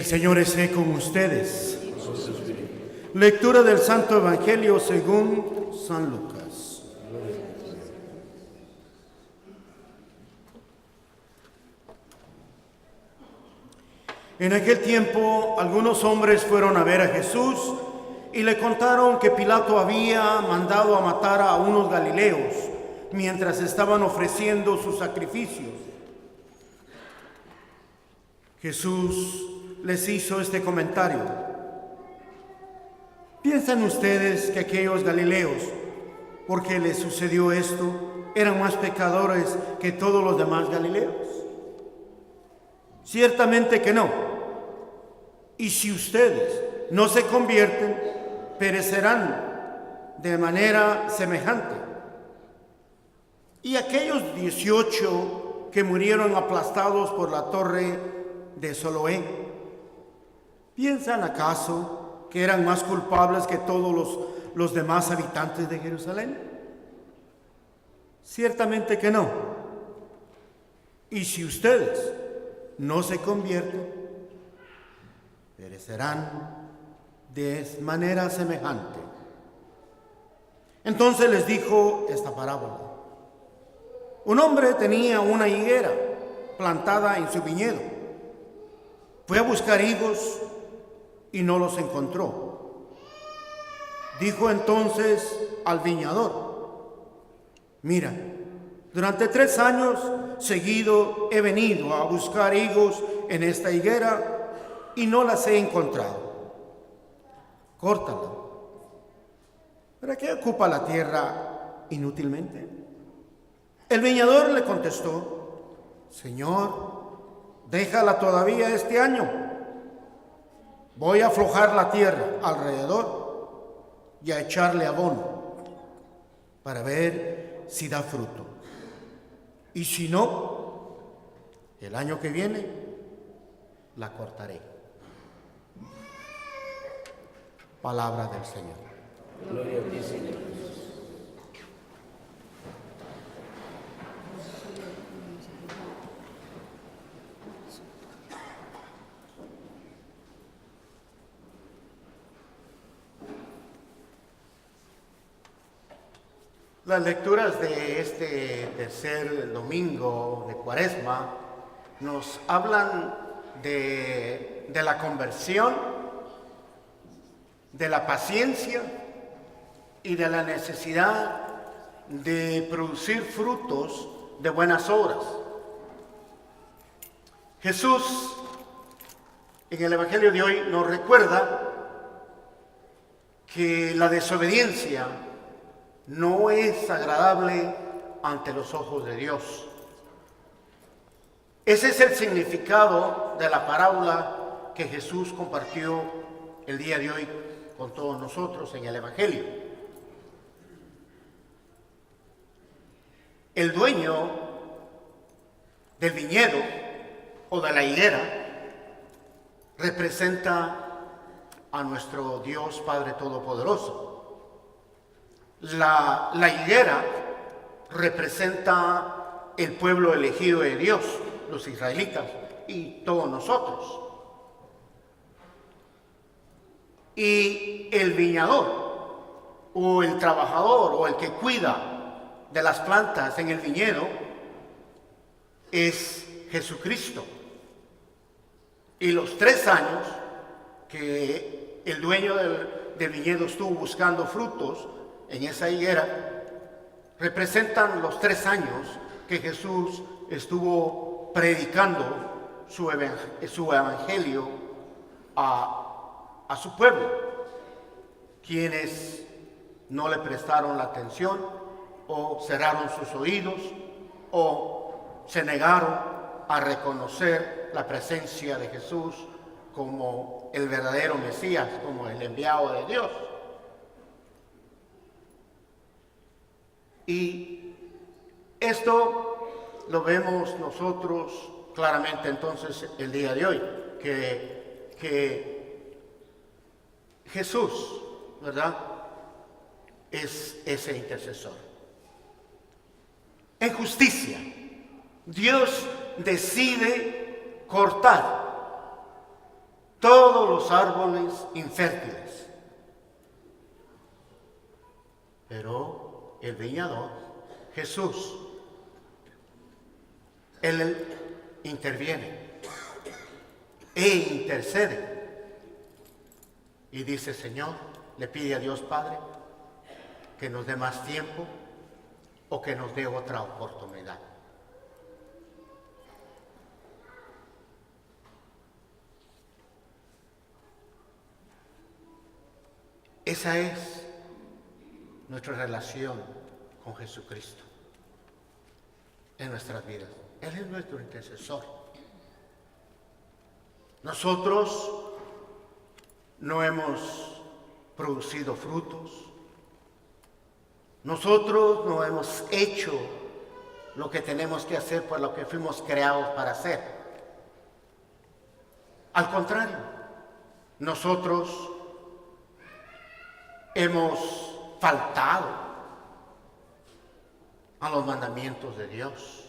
El Señor esté con ustedes. Lectura del Santo Evangelio según San Lucas. En aquel tiempo, algunos hombres fueron a ver a Jesús y le contaron que Pilato había mandado a matar a unos galileos mientras estaban ofreciendo sus sacrificios. Jesús les hizo este comentario: ¿piensan ustedes que aquellos galileos, porque les sucedió esto, eran más pecadores que todos los demás galileos? Ciertamente que no. Y si ustedes no se convierten, perecerán de manera semejante. Y aquellos 18 que murieron aplastados por la torre de Siloé, ¿piensan acaso que eran más culpables que todos los demás habitantes de Jerusalén? Ciertamente que no. Y si ustedes no se convierten, perecerán de manera semejante. Entonces les dijo esta parábola: un hombre tenía una higuera plantada en su viñedo. Fue a buscar higos y no los encontró. Dijo entonces al viñador: mira, durante 3 años seguido he venido a buscar higos en esta higuera y no las he encontrado. Córtala. ¿Para qué ocupa la tierra inútilmente? El viñador le contestó: Señor, déjala todavía este año. Voy a aflojar la tierra alrededor y a echarle abono para ver si da fruto. Y si no, el año que viene la cortaré. Palabra del Señor. Gloria a ti, Señor. Las lecturas de este tercer domingo de Cuaresma nos hablan de la conversión, de la paciencia y de la necesidad de producir frutos de buenas obras. Jesús, en el Evangelio de hoy, nos recuerda que la desobediencia no es agradable ante los ojos de Dios. Ese es el significado de la parábola que Jesús compartió el día de hoy con todos nosotros en el Evangelio. El dueño del viñedo o de la higuera representa a nuestro Dios Padre Todopoderoso. La higuera representa el pueblo elegido de Dios, los israelitas y todos nosotros. Y el viñador o el trabajador o el que cuida de las plantas en el viñedo es Jesucristo. Y los 3 años que el dueño del viñedo estuvo buscando frutos en esa higuera representan los 3 años que Jesús estuvo predicando su evangelio a su pueblo, quienes no le prestaron la atención o cerraron sus oídos o se negaron a reconocer la presencia de Jesús como el verdadero Mesías, como el enviado de Dios. Y esto lo vemos nosotros claramente entonces el día de hoy, que Jesús, ¿verdad?, es ese intercesor. En justicia, Dios decide cortar todos los árboles infértiles. Pero el viñador, Jesús, Él interviene e intercede y dice: Señor, le pide a Dios Padre que nos dé más tiempo o que nos dé otra oportunidad. Esa es nuestra relación con Jesucristo en nuestras vidas. Él es nuestro intercesor. Nosotros no hemos producido frutos. Nosotros no hemos hecho lo que tenemos que hacer por lo que fuimos creados para hacer. Al contrario, nosotros hemos faltado a los mandamientos de Dios.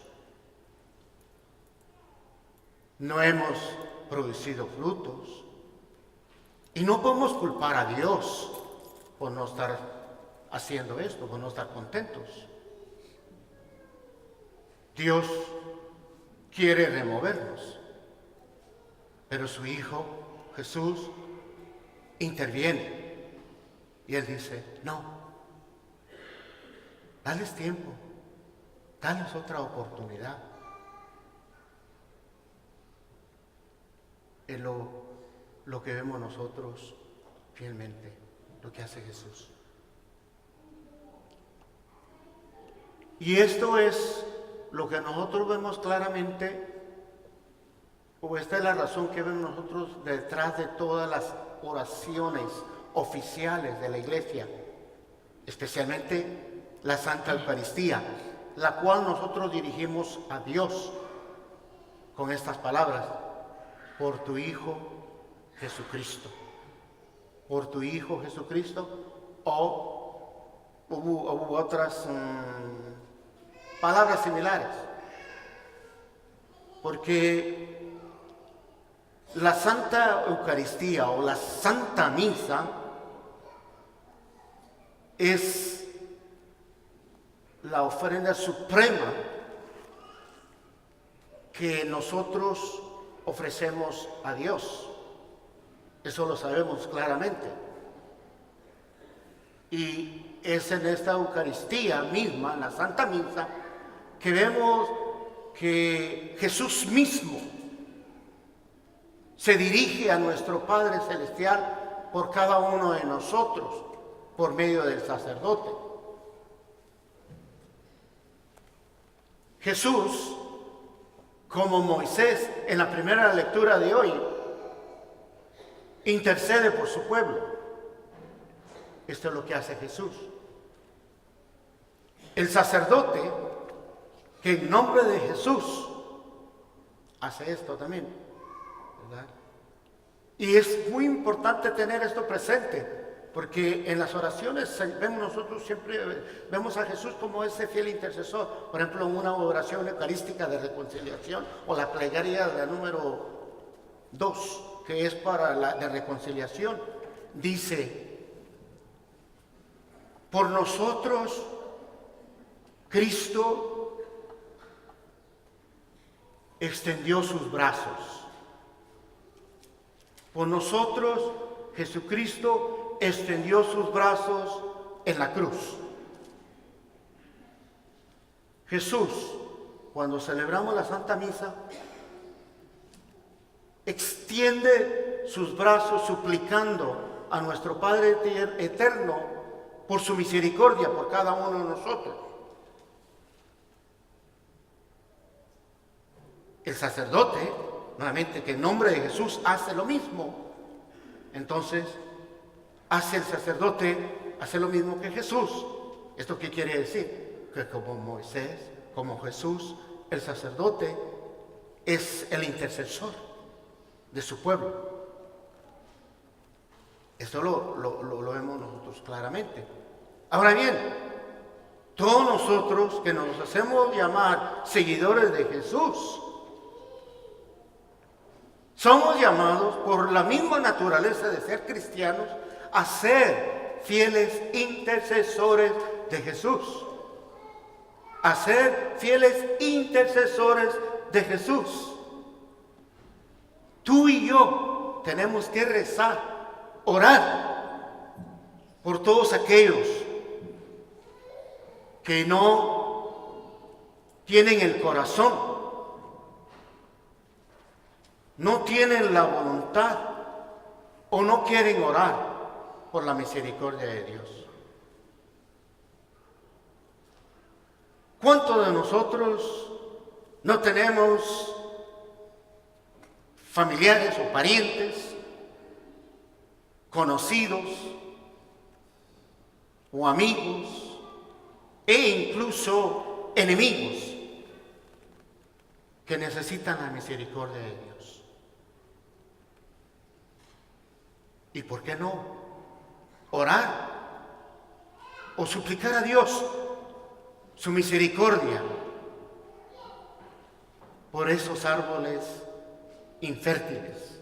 No hemos producido frutos. Y no podemos culpar a Dios por no estar haciendo esto, por no estar contentos. Dios quiere removernos, pero su Hijo Jesús interviene y Él dice: no, dales tiempo, dales otra oportunidad. Es lo que vemos nosotros fielmente, lo que hace Jesús. Y esto es lo que nosotros vemos claramente, o esta es la razón que vemos nosotros detrás de todas las oraciones oficiales de la Iglesia, especialmente la Santa Eucaristía, la cual nosotros dirigimos a Dios con estas palabras: por tu Hijo Jesucristo. Por tu Hijo Jesucristo, o hubo otras palabras similares, porque la Santa Eucaristía o la Santa Misa es la ofrenda suprema que nosotros ofrecemos a Dios. Eso lo sabemos claramente. Y es en esta Eucaristía misma, en la Santa Misa, que vemos que Jesús mismo se dirige a nuestro Padre Celestial por cada uno de nosotros, por medio del sacerdote. Jesús, como Moisés en la primera lectura de hoy, intercede por su pueblo. Esto es lo que hace Jesús. El sacerdote, que en nombre de Jesús hace esto también, ¿verdad? Y es muy importante tener esto presente, porque en las oraciones nosotros siempre vemos a Jesús como ese fiel intercesor. Por ejemplo, en una oración eucarística de reconciliación, o la plegaria de la número 2, que es para la de reconciliación, dice: por nosotros Cristo extendió sus brazos. Por nosotros Jesucristo extendió sus brazos en la cruz. Jesús, cuando celebramos la Santa Misa, extiende sus brazos suplicando a nuestro Padre eterno por su misericordia por cada uno de nosotros. El sacerdote, nuevamente, que en nombre de Jesús hace lo mismo. Entonces, hace el sacerdote, hace lo mismo que Jesús. ¿Esto qué quiere decir? Que como Moisés, como Jesús, el sacerdote es el intercesor de su pueblo. Esto lo vemos nosotros claramente. Ahora bien, todos nosotros que nos hacemos llamar seguidores de Jesús, Somos llamados por la misma naturaleza de ser cristianos a ser fieles intercesores de Jesús. A ser fieles intercesores de Jesús. Tú y yo tenemos que rezar, orar por todos aquellos que no tienen el corazón, no tienen la voluntad o no quieren orar por la misericordia de Dios. ¿Cuántos de nosotros no tenemos familiares o parientes, conocidos o amigos e incluso enemigos que necesitan la misericordia de Dios? ¿Y por qué no orar o suplicar a Dios su misericordia por esos árboles infértiles?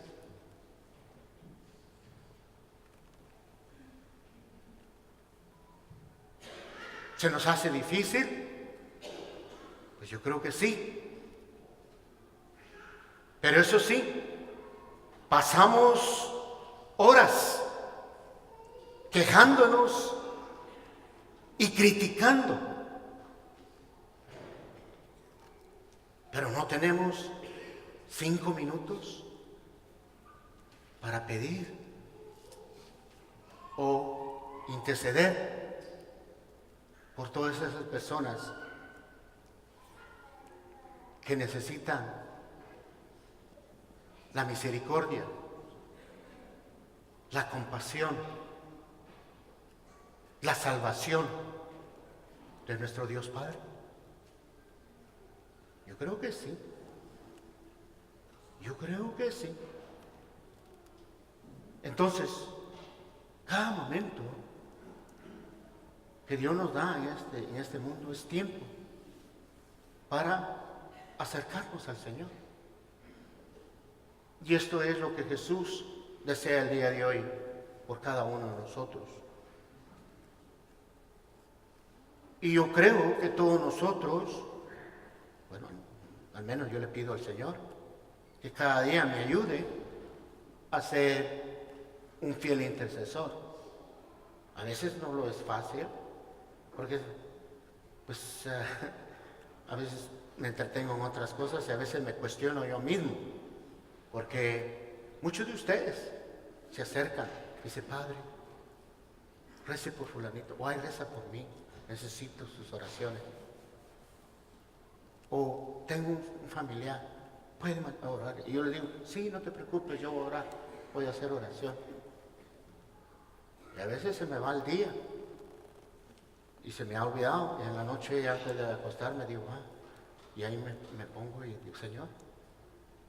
¿Se nos hace difícil? Pues yo creo que sí. Pero eso sí, pasamos horas quejándonos y criticando, pero no tenemos 5 minutos para pedir o interceder por todas esas personas que necesitan la misericordia, la compasión, la salvación de nuestro Dios Padre. Yo creo que sí. Yo creo que sí. Entonces, cada momento que Dios nos da en este mundo es tiempo para acercarnos al Señor. Y esto es lo que Jesús desea el día de hoy por cada uno de nosotros. Y yo creo que todos nosotros, bueno, al menos yo le pido al Señor que cada día me ayude a ser un fiel intercesor. A veces no lo es fácil, porque pues a veces me entretengo en otras cosas y a veces me cuestiono yo mismo, porque muchos de ustedes se acercan y dicen: Padre, rece por fulanito, o ay, reza por mí, necesito sus oraciones. O tengo un familiar, ¿puede orar? Y yo le digo: sí, no te preocupes, yo voy a orar, voy a hacer oración. Y a veces se me va el día y se me ha olvidado, y en la noche antes de acostarme digo: y ahí me pongo y digo: Señor,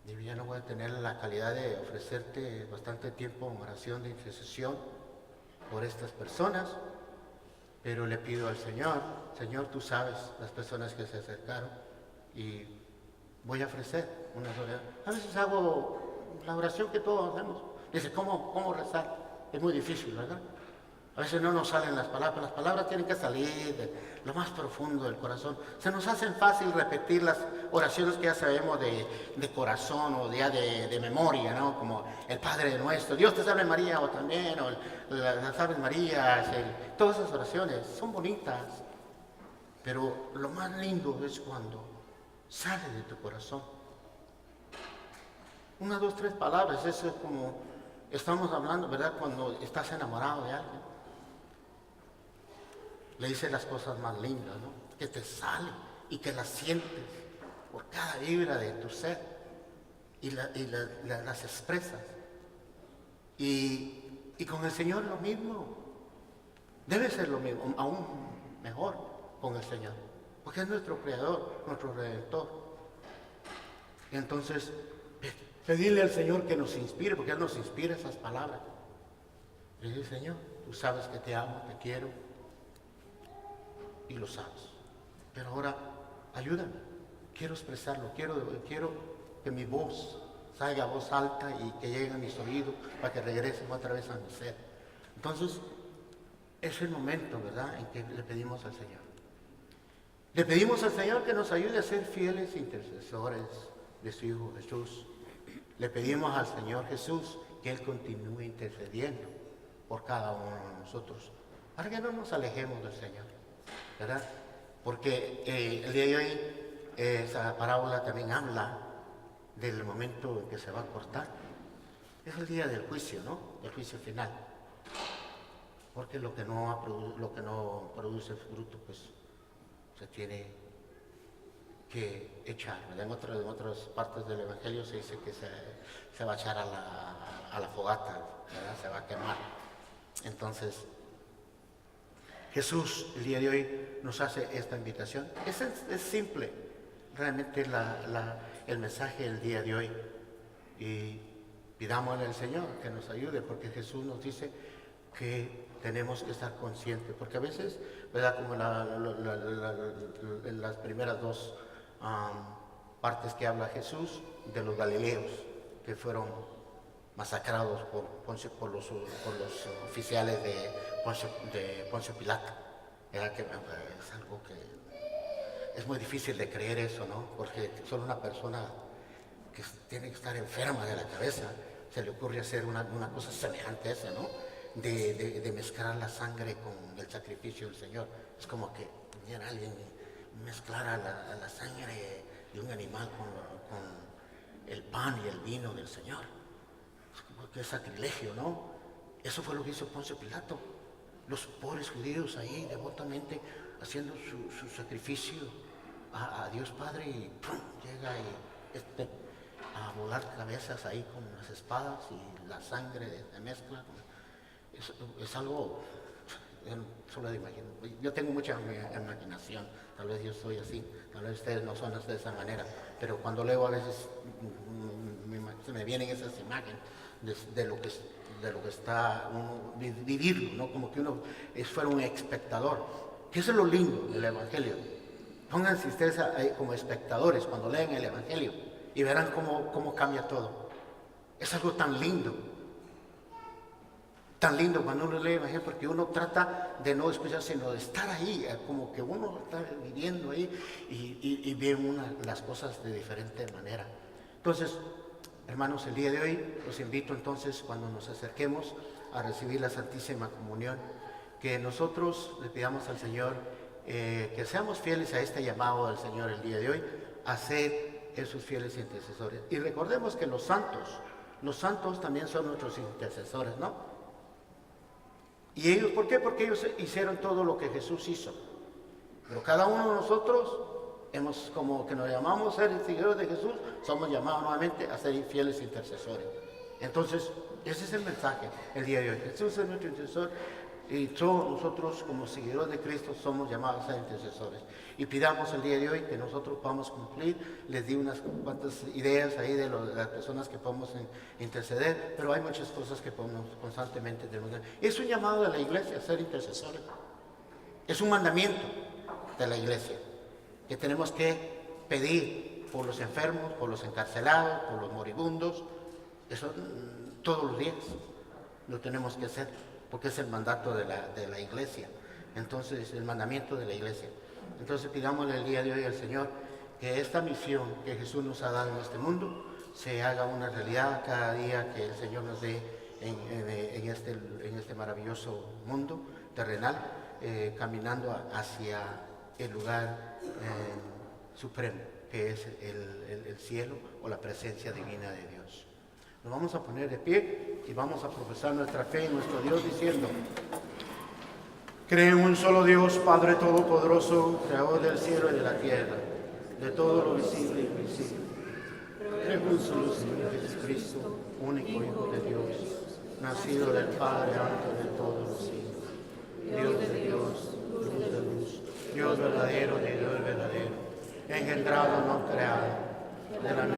yo ya no voy a tener la calidad de ofrecerte bastante tiempo en oración de intercesión por estas personas, pero le pido al Señor: Señor, tú sabes las personas que se acercaron y voy a ofrecer una oración. A veces hago la oración que todos hacemos. Dice: ¿cómo rezar? Es muy difícil, ¿verdad? A veces no nos salen las palabras tienen que salir de lo más profundo del corazón. Se nos hace fácil repetir las oraciones que ya sabemos de corazón o ya de memoria, ¿no? Como el Padre Nuestro, Dios te salve María, o también, o las Aves Marías, todas esas oraciones son bonitas, pero lo más lindo es cuando sale de tu corazón. 1, 2, 3 palabras, eso es como estamos hablando, ¿verdad? Cuando estás enamorado de alguien, le dices las cosas más lindas, ¿no? Que te salen y que las sientes por cada vibra de tu ser y las expresas. Y con el Señor lo mismo. Debe ser lo mismo, aún mejor con el Señor, porque es nuestro Creador, nuestro Redentor. Y entonces, pedirle al Señor que nos inspire, porque Él nos inspira esas palabras. Le dice: Señor, tú sabes que te amo, te quiero, y lo sabes. Pero ahora, ayúdame, quiero expresarlo, quiero que mi voz salga a voz alta y que llegue a mis oídos para que regresen otra vez a mi ser. Entonces, es el momento, ¿verdad?, en que le pedimos al Señor. Le pedimos al Señor que nos ayude a ser fieles intercesores de su Hijo Jesús. Le pedimos al Señor Jesús que Él continúe intercediendo por cada uno de nosotros, para que no nos alejemos del Señor, ¿verdad? Porque el día de hoy esa parábola también habla del momento en que se va a cortar. Es el día del juicio, ¿no? El juicio final. Porque lo que no produce fruto, pues se tiene que echar, ¿verdad? En otras partes del Evangelio se dice que se va a echar a la fogata, ¿verdad? Se va a quemar. Entonces, Jesús el día de hoy nos hace esta invitación. Es simple, realmente el mensaje del día de hoy. Y pidámosle al Señor que nos ayude, porque Jesús nos dice que tenemos que estar conscientes, porque a veces, ¿verdad?, como en las primeras dos partes que habla Jesús de los galileos que fueron masacrados por los oficiales de Poncio Pilato. Era que es algo que es muy difícil de creer eso, ¿no? Porque solo una persona que tiene que estar enferma de la cabeza se le ocurre hacer una cosa semejante a esa, ¿no? De mezclar la sangre con el sacrificio del Señor. Es como que viniera alguien y mezclara la sangre de un animal con el pan y el vino del Señor. Es como que es sacrilegio, ¿no? Eso fue lo que hizo Poncio Pilato. Los pobres judíos ahí devotamente haciendo su sacrificio a Dios Padre, y ¡pum!, llega a volar cabezas ahí con las espadas y la sangre se mezcla. Es algo, solo de imaginar. Yo tengo mucha imaginación, tal vez yo soy así, tal vez ustedes no son de esa manera, pero cuando leo a veces se me vienen esas imágenes de lo que está uno vivirlo, ¿no? Como que uno fuera un espectador, que eso es lo lindo del Evangelio. Pónganse ustedes ahí como espectadores cuando leen el Evangelio y verán cómo cambia todo. Es algo tan lindo cuando uno lee el Evangelio, porque uno trata de no escuchar, sino de estar ahí, como que uno está viviendo ahí y ve las cosas de diferente manera. Entonces, hermanos, el día de hoy los invito entonces, cuando nos acerquemos a recibir la Santísima Comunión, que nosotros le pidamos al Señor que seamos fieles a este llamado del Señor el día de hoy, a ser esos fieles intercesores. Y recordemos que los santos también son nuestros intercesores, ¿no? ¿Y ellos por qué? Porque ellos hicieron todo lo que Jesús hizo. Pero cada uno de nosotros, como que nos llamamos ser seguidores de Jesús, somos llamados nuevamente a ser fieles intercesores. Entonces, ese es el mensaje el día de hoy. Jesús es nuestro intercesor y todos nosotros como seguidores de Cristo somos llamados a ser intercesores. Y pidamos el día de hoy que nosotros podamos cumplir. Les di unas cuantas ideas ahí de las personas que podemos interceder, pero hay muchas cosas que podemos constantemente tener. Es un llamado de la iglesia a ser intercesores. Es un mandamiento de la iglesia que tenemos que pedir por los enfermos, por los encarcelados, por los moribundos. Eso todos los días lo tenemos que hacer, porque es el mandato de la iglesia. Entonces, el mandamiento de la iglesia. Entonces, pidámosle el día de hoy al Señor que esta misión que Jesús nos ha dado en este mundo se haga una realidad cada día que el Señor nos dé en este maravilloso mundo terrenal, caminando hacia el lugar supremo, que es el cielo o la presencia divina de Dios. Nos vamos a poner de pie y vamos a profesar nuestra fe en nuestro Dios diciendo: creo en un solo Dios, Padre Todopoderoso, Creador del cielo y de la tierra, de todo lo visible e invisible. Creo en un solo Señor Jesucristo, único Hijo de Dios, nacido del Padre antes de todos los siglos, Dios de Dios, luz de luz, Dios verdadero de Dios verdadero, engendrado, no creado, de la